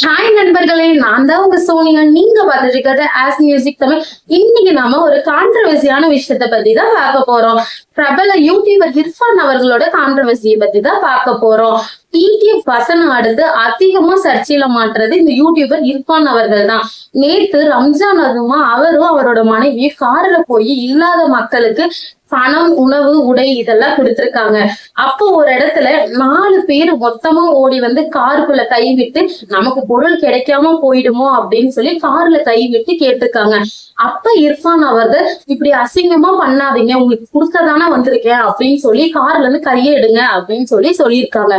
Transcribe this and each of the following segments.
Hi நண்பர்களே, நான் தான் உங்க சோனியா. நீங்க பார்த்துட்டு இருக்கிறது ஆஸ் மியூசிக் தமிழ். இன்னைக்கு நாம ஒரு கான்ட்ரவர்சியான விஷயத்த பத்தி தான் பார்க்க போறோம். பிரபல யூடியூபர் இர்ஃபான் அவர்களோட கான்ட்ரவர்சியை பத்தி தான் பார்க்க போறோம். டிடிஎஃப் வசனம் அடுத்து அதிகமா சர்ச்சையில மாட்டுறது இந்த யூடியூபர் இர்ஃபான் அவர்கள் தான். நேத்து ரம்ஜான் அதுமா அவரும் அவரோட மனைவியும் கார்ல போய் இல்லாத மக்களுக்கு பணம், உணவு, உடை இதெல்லாம் கொடுத்திருக்காங்க. அப்போ ஒரு இடத்துல 4 பேர் மொத்தமா ஓடி வந்து காருக்குள்ள கைவிட்டு நமக்கு பொருள் கிடைக்காம போயிடுமோ அப்படின்னு சொல்லி கார்ல கைவிட்டு கேட்டிருக்காங்க. அப்ப இர்ஃபான் அவர்கள் இப்படி அசிங்கமா பண்ணாதீங்க, உங்களுக்கு கொடுக்கதானே வந்திருக்கேன் அப்படின்னு சொல்லி கார்ல இருந்து கையை எடுங்க அப்படின்னு சொல்லியிருக்காங்க.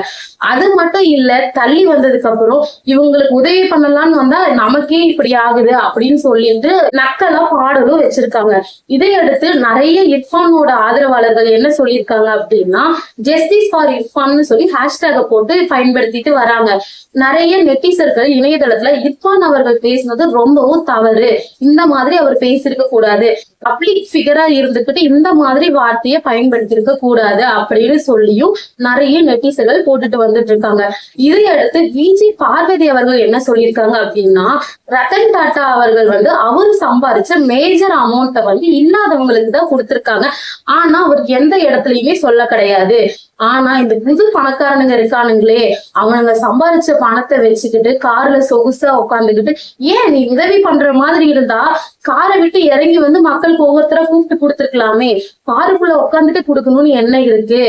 அது மட்டும் இல்ல, தள்ளி வந்ததுக்கு அப்புறம் இவங்களுக்கு உதவி பண்ணலாம்னு வந்தா நமக்கே இப்படி ஆகுது அப்படின்னு சொல்லிட்டு நக்கலா பாடலும் வச்சிருக்காங்க. இதையடுத்து நிறைய இர்ஃபானோட ஆதரவாளர்கள் என்ன சொல்லியிருக்காங்க அப்படின்னா, ஜஸ்டிஸ் ஃபார் இர்ஃபான்னு சொல்லி ஹேஷ்டேக போட்டு பயன்படுத்திட்டு வராங்க. நிறைய நெட்டிசர்கள் இணையதளத்துல இர்ஃபான் அவர்கள் பேசினது ரொம்பவும் தவறு, இந்த மாதிரி அவர் பேசியிருக்க கூடாது, பப்ளிக் ஃபிகரா இருந்துகிட்டு இந்த மாதிரி வார்த்தையை பயன்படுத்தி இருக்க கூடாது அப்படின்னு சொல்லியும் நிறைய நெட்டிசர்கள் போட்டுட்டு வந்துட்டு இருக்காங்க. இதையடுத்து விஜய் பார்வதி அவர்கள் என்ன சொல்லியிருக்காங்க அப்படின்னா, ரத்தன் டாடா அவர்கள் வந்து அவர் சம்பாதிச்ச மேஜர் அமௌண்ட்டை வந்து இல்லாதவங்களுக்கு தான் கொடுத்திருக்காங்க. ஆனா அவருக்கு எந்த இடத்துலயுமே சொல்ல கிடையாது. ஆனா இந்த புது பணக்காரனுங்க இருக்கானுங்களே, அவனுங்க சம்பாதிச்ச பணத்தை வச்சுக்கிட்டு கார்ல சொகுசா உட்காந்துக்கிட்டு, ஏன் நீ உதவி பண்ற மாதிரி இருந்தா காரை விட்டு இறங்கி வந்து மக்களுக்கு ஒவ்வொருத்தரா கூப்பிட்டு கொடுத்துருக்கலாமே, காருக்குள்ள உட்காந்துட்டு கொடுக்கணும்னு என்ன இருக்கு?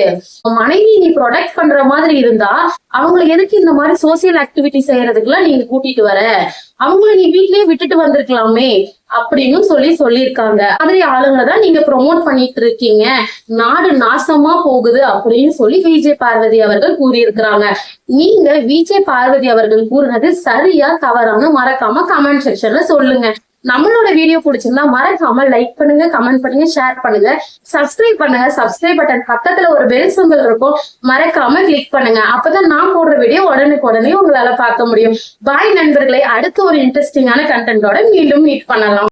மனைவி நீ ப்ரொடெக்ட் பண்ற மாதிரி இருந்தா அவங்களை எதுக்கு இந்த மாதிரி சோசியல் ஆக்டிவிட்டி செய்யறதுக்குலாம் நீங்க கூட்டிட்டு வர? அவங்கள நீ வீட்லயே விட்டுட்டு வந்திருக்கலாமே அப்படின்னு சொல்லியிருக்காங்க. மாதிரி ஆளுங்களை தான் நீங்க ப்ரொமோட் பண்ணிட்டு இருக்கீங்க, நாடு நாசமா போகுது அப்படின்னு சொல்லி விஜய் பார்வதி அவர்கள் கூறியிருக்கிறாங்க. நீங்க விஜய் பார்வதி அவர்கள் கூறினது சரியா தவறான மறக்காம கமெண்ட் செக்ஷன்ல சொல்லுங்க. நம்மளோட வீடியோ பிடிச்சிருந்தா மறக்காம லைக் பண்ணுங்க, கமெண்ட் பண்ணுங்க, ஷேர் பண்ணுங்க, சப்ஸ்கிரைப் பண்ணுங்க. சப்ஸ்கிரைப் பட்டன் பக்கத்துல ஒரு பெல் சிம்பல் இருக்கும், மறக்காம கிளிக் பண்ணுங்க. அப்பதான் நான் போடுற வீடியோ உடனே உங்களால பார்க்க முடியும். பாய் நண்பர்களே, அடுத்த ஒரு இன்ட்ரெஸ்டிங்கான கண்டென்ட்டோட மீண்டும் மீட் பண்ணலாம்.